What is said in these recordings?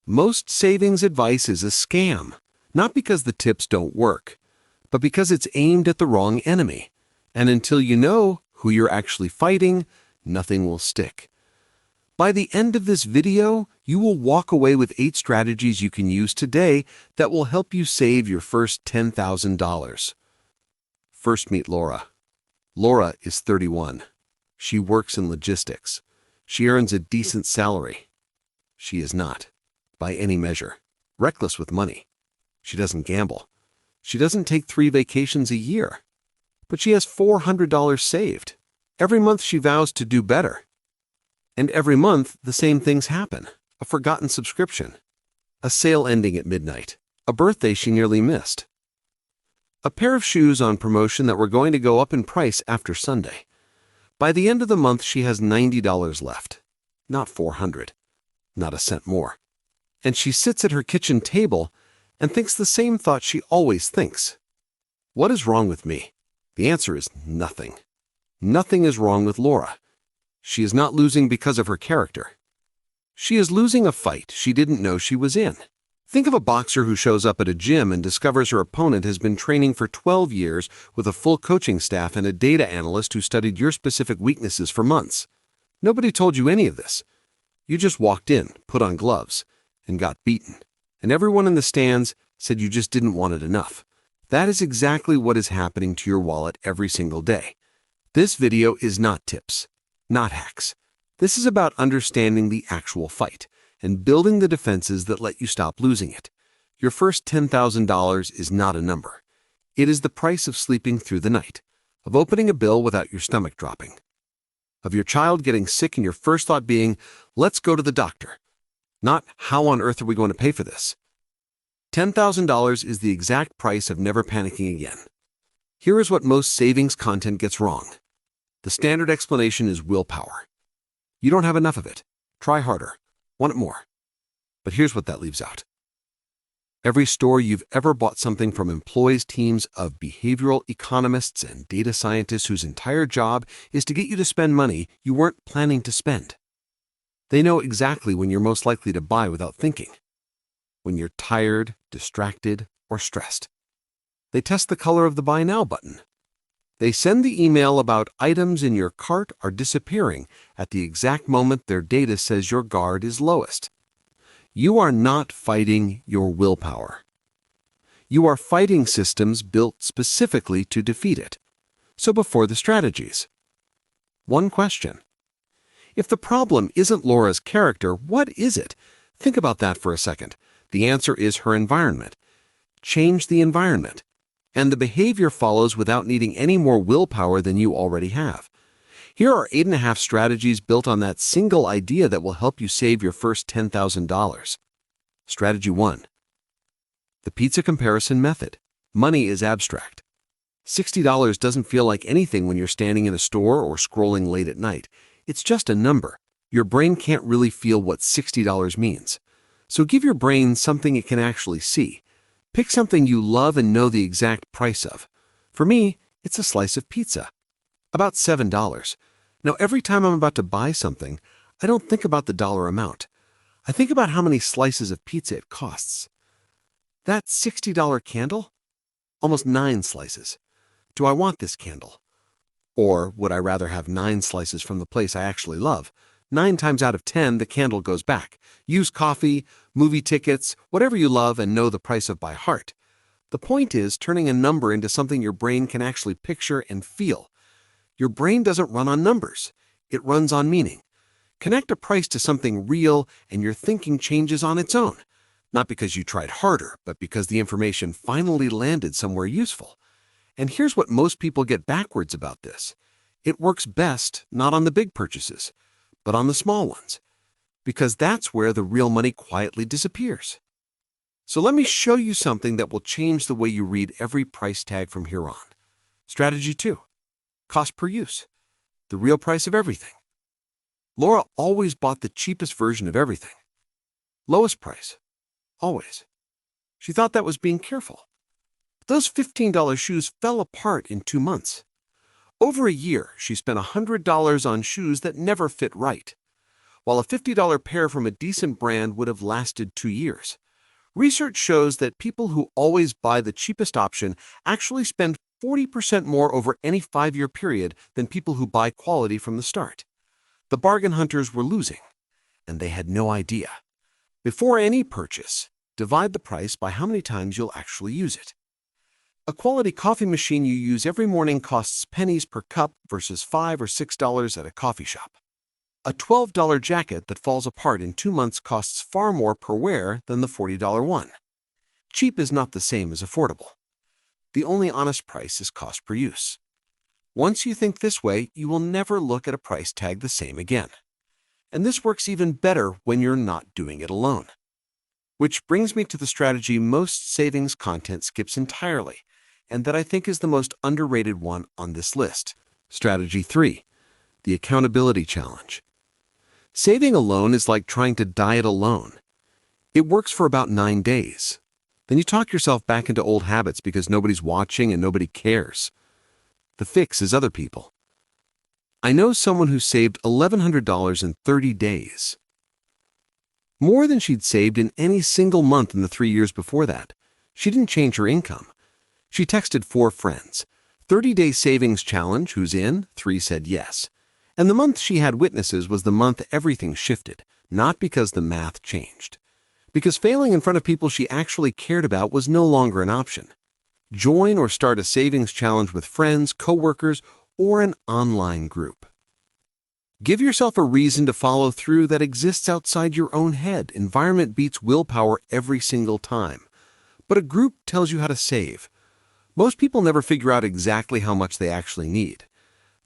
Most savings advice is a scam, not because the tips don't work, but because it's aimed at the wrong enemy. And until you know who you're actually fighting, nothing will stick. By the end of this video, you will walk away with 8 strategies you can use today that will help you save your first $10,000. First, meet Laura. Laura is 31. She works in logistics. She earns a decent salary. She is not, by any measure, reckless with money. She doesn't gamble. She doesn't take 3 vacations a year. But she has $400 saved. Every month she vows to do better. And every month, the same things happen. A forgotten subscription, a sale ending at midnight, a birthday she nearly missed, a pair of shoes on promotion that were going to go up in price after Sunday. By the end of the month, she has $90 left, not $400, not a cent more. And she sits at her kitchen table and thinks the same thought she always thinks. What is wrong with me? The answer is nothing. Nothing is wrong with Laura. She is not losing because of her character. She is losing a fight she didn't know she was in. Think of a boxer who shows up at a gym and discovers her opponent has been training for 12 years with a full coaching staff and a data analyst who studied your specific weaknesses for months. Nobody told you any of this. You just walked in, put on gloves, and got beaten. And everyone in the stands said you just didn't want it enough. That is exactly what is happening to your wallet every single day. This video is not tips, not hacks. This is about understanding the actual fight and building the defenses that let you stop losing it. Your first $10,000 is not a number. It is the price of sleeping through the night, of opening a bill without your stomach dropping, of your child getting sick and your first thought being, let's go to the doctor. Not, how on earth are we going to pay for this? $10,000 is the exact price of never panicking again. Here is what most savings content gets wrong. The standard explanation is willpower. You don't have enough of it. Try harder. Want it more. But here's what that leaves out. Every store you've ever bought something from employs teams of behavioral economists and data scientists whose entire job is to get you to spend money you weren't planning to spend. They know exactly when you're most likely to buy without thinking. When you're tired, distracted, or stressed. They test the color of the Buy Now button. They send the email about items in your cart are disappearing at the exact moment their data says your guard is lowest. You are not fighting your willpower. You are fighting systems built specifically to defeat it. So before the strategies. One question. If the problem isn't Laura's character, what is it? Think about that for a second. The answer is her environment. Change the environment. And the behavior follows without needing any more willpower than you already have. Here are 8.5 strategies built on that single idea that will help you save your first $10,000. Strategy 1. The pizza comparison method. Money is abstract. $60 doesn't feel like anything when you're standing in a store or scrolling late at night. It's just a number. Your brain can't really feel what $60 means. So give your brain something it can actually see. Pick something you love and know the exact price of. For me, it's a slice of pizza. About $7. Now, every time I'm about to buy something, I don't think about the dollar amount. I think about how many slices of pizza it costs. That $60 candle? Almost 9 slices. Do I want this candle? Or would I rather have 9 slices from the place I actually love? 9 times out of 10, the candle goes back. Use coffee, movie tickets, whatever you love and know the price of by heart. The point is turning a number into something your brain can actually picture and feel. Your brain doesn't run on numbers. It runs on meaning. Connect a price to something real and your thinking changes on its own. Not because you tried harder, but because the information finally landed somewhere useful. And here's what most people get backwards about this. It works best not on the big purchases, but on the small ones, because that's where the real money quietly disappears. So let me show you something that will change the way you read every price tag from here on. Strategy 2. Cost per use. The real price of everything. Laura always bought the cheapest version of everything. Lowest price. Always. She thought that was being careful. But those $15 shoes fell apart in 2 months. Over a year, she spent $100 on shoes that never fit right. while a $50 pair from a decent brand would have lasted 2 years. Research shows that people who always buy the cheapest option actually spend 40% more over any 5-year period than people who buy quality from the start. The bargain hunters were losing, and they had no idea. Before any purchase, divide the price by how many times you'll actually use it. A quality coffee machine you use every morning costs pennies per cup versus $5 or $6 at a coffee shop. A $12 jacket that falls apart in 2 months costs far more per wear than the $40 one. Cheap is not the same as affordable. The only honest price is cost per use. Once you think this way, you will never look at a price tag the same again. And this works even better when you're not doing it alone. Which brings me to the strategy most savings content skips entirely, and that I think is the most underrated one on this list. Strategy 3. The accountability challenge. Saving alone is like trying to diet alone. It works for about 9 days. Then you talk yourself back into old habits because nobody's watching and nobody cares. The fix is other people. I know someone who saved $1,100 in 30 days. More than she'd saved in any single month in the 3 years before that. She didn't change her income. She texted 4 friends. 30-day savings challenge, who's in? 3 said yes. And the month she had witnesses was the month everything shifted, not because the math changed. Because failing in front of people she actually cared about was no longer an option. Join or start a savings challenge with friends, coworkers, or an online group. Give yourself a reason to follow through that exists outside your own head. Environment beats willpower every single time. But a group tells you how to save. Most people never figure out exactly how much they actually need.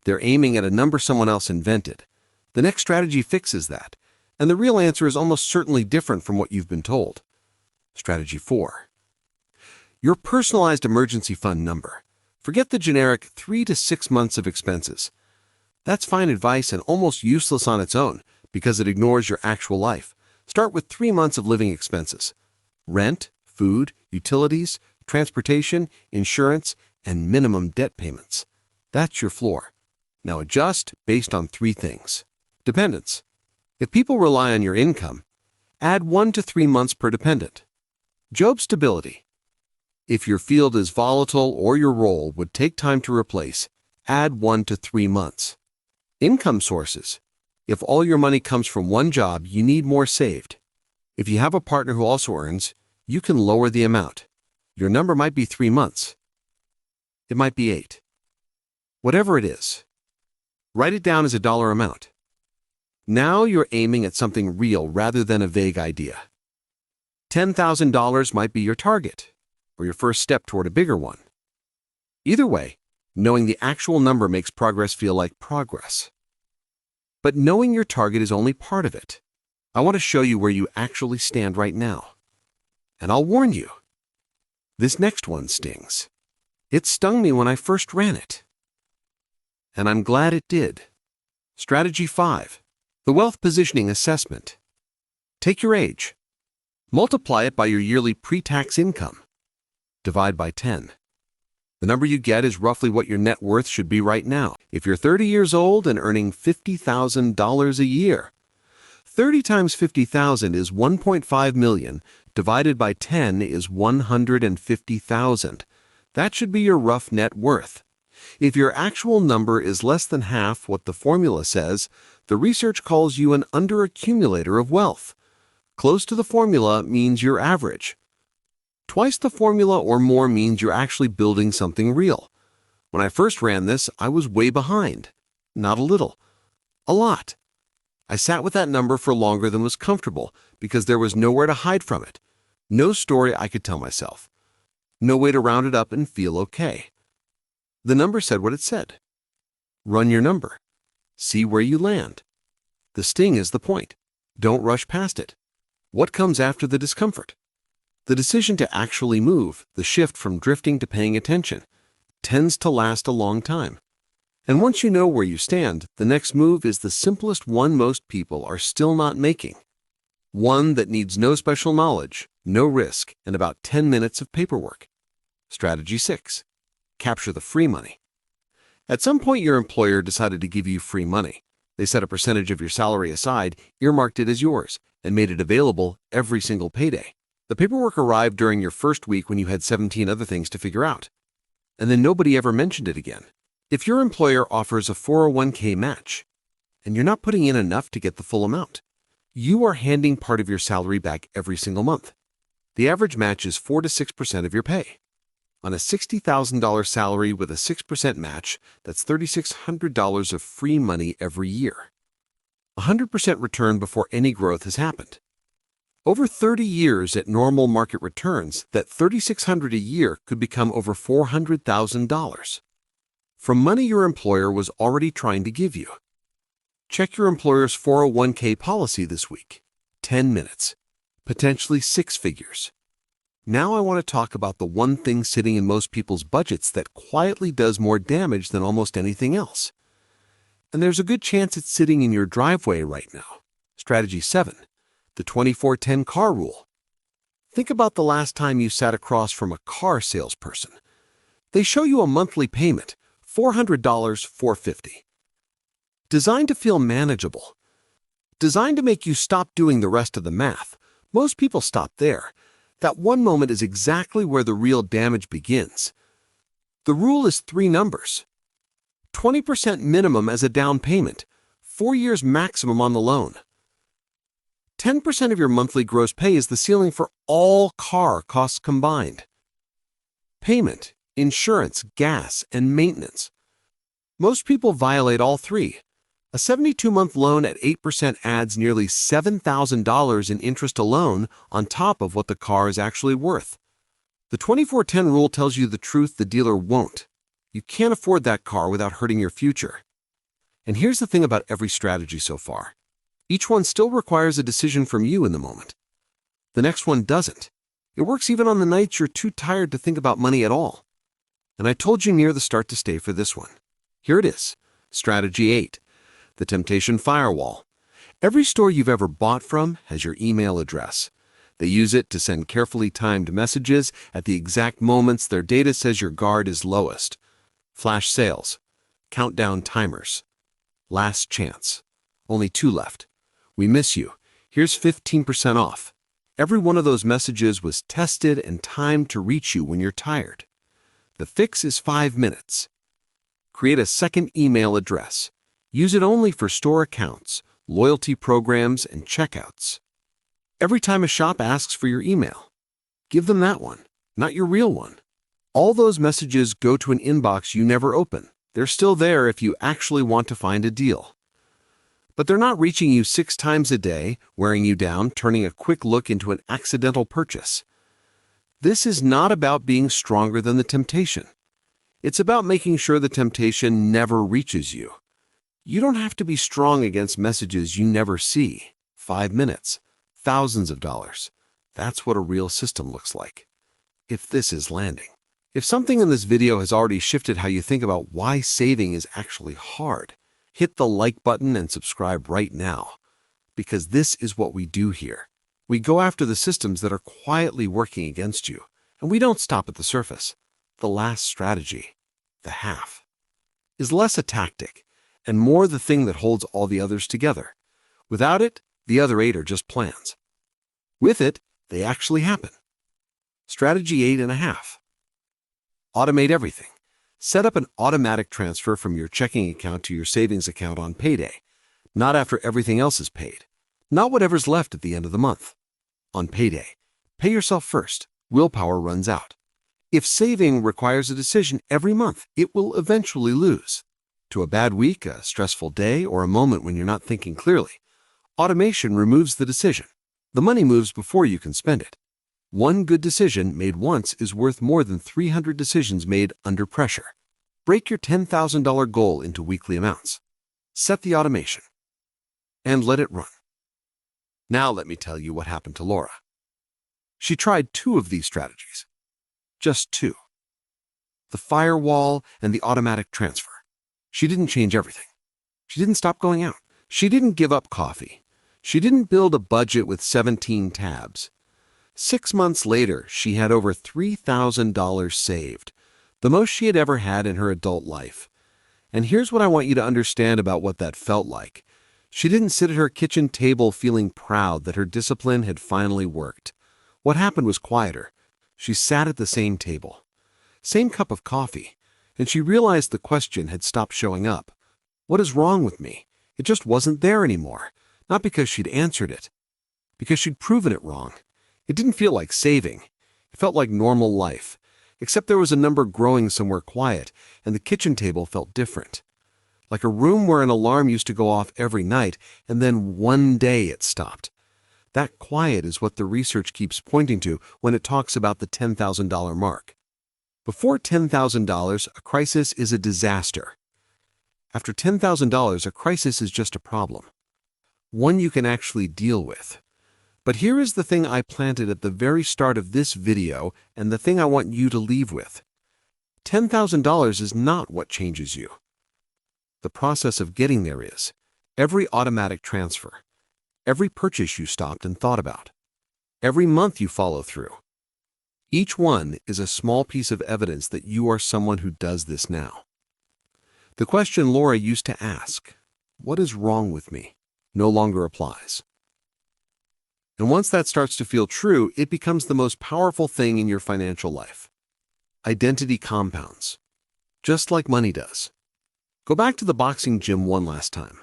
They're aiming at a number someone else invented. The next strategy fixes that, and the real answer is almost certainly different from what you've been told. Strategy 4. Your personalized emergency fund number. Forget the generic 3 to 6 months of expenses. That's fine advice and almost useless on its own because it ignores your actual life. Start with 3 months of living expenses. Rent, food, utilities, transportation, insurance, and minimum debt payments. That's your floor. Now adjust based on 3 things. Dependents. If people rely on your income, add 1 to 3 months per dependent. Job stability. If your field is volatile or your role would take time to replace, add 1 to 3 months. Income sources. If all your money comes from one job, you need more saved. If you have a partner who also earns, you can lower the amount. Your number might be 3 months. It might be 8. Whatever it is, write it down as a dollar amount. Now you're aiming at something real rather than a vague idea. $10,000 might be your target, or your first step toward a bigger one. Either way, knowing the actual number makes progress feel like progress. But knowing your target is only part of it. I want to show you where you actually stand right now. And I'll warn you, this next one stings. It stung me when I first ran it. And I'm glad it did. Strategy 5. The Wealth Positioning Assessment. Take your age. Multiply it by your yearly pre-tax income. Divide by 10. The number you get is roughly what your net worth should be right now. If you're 30 years old and earning $50,000 a year, 30 times 50,000 is 1.5 million, divided by 10 is 150,000. That should be your rough net worth. If your actual number is less than half what the formula says, the research calls you an underaccumulator of wealth. Close to the formula means you're average. Twice the formula or more means you're actually building something real. When I first ran this, I was way behind. Not a little. A lot. I sat with that number for longer than was comfortable because there was nowhere to hide from it. No story I could tell myself. No way to round it up and feel okay. The number said what it said. Run your number. See where you land. The sting is the point. Don't rush past it. What comes after the discomfort? The decision to actually move, the shift from drifting to paying attention, tends to last a long time. And once you know where you stand, the next move is the simplest one most people are still not making. One that needs no special knowledge, no risk, and about 10 minutes of paperwork. Strategy 6. Capture the free money. At some point, your employer decided to give you free money. They set a percentage of your salary aside, earmarked it as yours, and made it available every single payday. The paperwork arrived during your first week when you had 17 other things to figure out. And then nobody ever mentioned it again. If your employer offers a 401k match, and you're not putting in enough to get the full amount, you are handing part of your salary back every single month. The average match is 4 to 6% of your pay. On a $60,000 salary with a 6% match, that's $3,600 of free money every year. 100% return before any growth has happened. Over 30 years at normal market returns, that $3,600 a year could become over $400,000 from money your employer was already trying to give you. Check your employer's 401k policy this week. 10 minutes, potentially 6 figures. Now I want to talk about the one thing sitting in most people's budgets that quietly does more damage than almost anything else. And there's a good chance it's sitting in your driveway right now. Strategy 7, the 24-10 car rule. Think about the last time you sat across from a car salesperson. They show you a monthly payment, $400, $450. Designed to feel manageable. Designed to make you stop doing the rest of the math. Most people stop there. That one moment is exactly where the real damage begins. The rule is 3 numbers. 20% minimum as a down payment, 4 years maximum on the loan. 10% of your monthly gross pay is the ceiling for all car costs combined. Payment, insurance, gas, and maintenance. Most people violate all 3. A 72-month loan at 8% adds nearly $7,000 in interest alone on top of what the car is actually worth. The 24-10 rule tells you the truth the dealer won't. You can't afford that car without hurting your future. And here's the thing about every strategy so far. Each one still requires a decision from you in the moment. The next one doesn't. It works even on the nights you're too tired to think about money at all. And I told you near the start to stay for this one. Here it is. Strategy 8. The temptation firewall. Every store you've ever bought from has your email address. They use it to send carefully timed messages at the exact moments their data says your guard is lowest. Flash sales. Countdown timers. Last chance. Only 2 left. We miss you. Here's 15% off. Every one of those messages was tested and timed to reach you when you're tired. The fix is 5 minutes. Create a second email address. Use it only for store accounts, loyalty programs, and checkouts. Every time a shop asks for your email, give them that one, not your real one. All those messages go to an inbox you never open. They're still there if you actually want to find a deal. But they're not reaching you 6 times a day, wearing you down, turning a quick look into an accidental purchase. This is not about being stronger than the temptation. It's about making sure the temptation never reaches you. You don't have to be strong against messages you never see. 5 minutes, thousands of dollars. That's what a real system looks like. If this is landing. If something in this video has already shifted how you think about why saving is actually hard, hit the like button and subscribe right now. Because this is what we do here. We go after the systems that are quietly working against you, and we don't stop at the surface. The last strategy, the half, is less a tactic and more the thing that holds all the others together. Without it, the other 8 are just plans. With it, they actually happen. Strategy 8.5. Automate everything. Set up an automatic transfer from your checking account to your savings account on payday, not after everything else is paid, not whatever's left at the end of the month. On payday, pay yourself first. Willpower runs out. If saving requires a decision every month, it will eventually lose. To a bad week, a stressful day, or a moment when you're not thinking clearly, automation removes the decision. The money moves before you can spend it. One good decision made once is worth more than 300 decisions made under pressure. Break your $10,000 goal into weekly amounts. Set the automation. And let it run. Now let me tell you what happened to Laura. She tried 2 of these strategies. Just 2. The firewall and the automatic transfer. She didn't change everything. She didn't stop going out. She didn't give up coffee. She didn't build a budget with 17 tabs. 6 months later, she had over $3,000 saved, the most she had ever had in her adult life. And here's what I want you to understand about what that felt like. She didn't sit at her kitchen table feeling proud that her discipline had finally worked. What happened was quieter. She sat at the same table, same cup of coffee, and she realized the question had stopped showing up. What is wrong with me? It just wasn't there anymore. Not because she'd answered it, because she'd proven it wrong. It didn't feel like saving. It felt like normal life, except there was a number growing somewhere quiet, and the kitchen table felt different. Like a room where an alarm used to go off every night, and then one day it stopped. That quiet is what the research keeps pointing to when it talks about the $10,000 mark. Before $10,000, a crisis is a disaster. After $10,000, a crisis is just a problem, one you can actually deal with. But here is the thing I planted at the very start of this video and the thing I want you to leave with. $10,000 is not what changes you. The process of getting there is. Every automatic transfer. Every purchase you stopped and thought about. Every month you follow through. Each one is a small piece of evidence that you are someone who does this now. The question Laura used to ask, "What is wrong with me?" no longer applies. And once that starts to feel true, it becomes the most powerful thing in your financial life. Identity compounds, just like money does. Go back to the boxing gym one last time.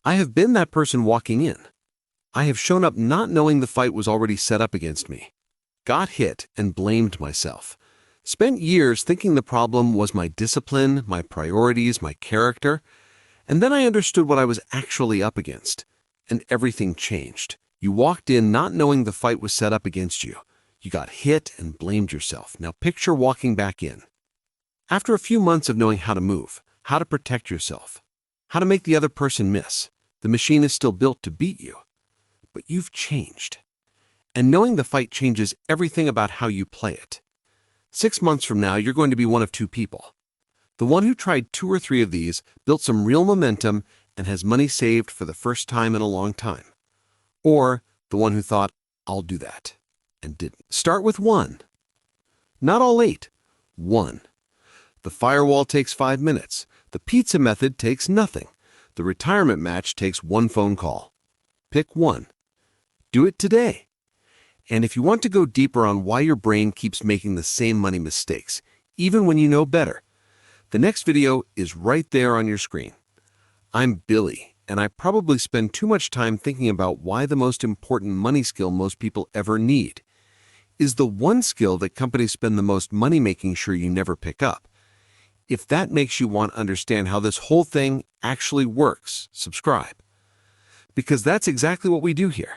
I have been that person walking in. I have shown up not knowing the fight was already set up against me. Got hit and blamed myself. Spent years thinking the problem was my discipline, my priorities, my character. And then I understood what I was actually up against. And everything changed. You walked in not knowing the fight was set up against you. You got hit and blamed yourself. Now picture walking back in. After a few months of knowing how to move, how to protect yourself, how to make the other person miss, the machine is still built to beat you. But you've changed. And knowing the fight changes everything about how you play it. 6 months from now, you're going to be one of two people. The one who tried 2 or 3 of these, built some real momentum, and has money saved for the first time in a long time. Or the one who thought, "I'll do that," and didn't. Start with 1. Not all 8. 1. The firewall takes 5 minutes. The pizza method takes nothing. The retirement match takes 1 phone call. Pick 1. Do it today. And if you want to go deeper on why your brain keeps making the same money mistakes, even when you know better, the next video is right there on your screen. I'm Billy, and I probably spend too much time thinking about why the most important money skill most people ever need is the one skill that companies spend the most money making sure you never pick up. If that makes you want to understand how this whole thing actually works, subscribe. Because that's exactly what we do here.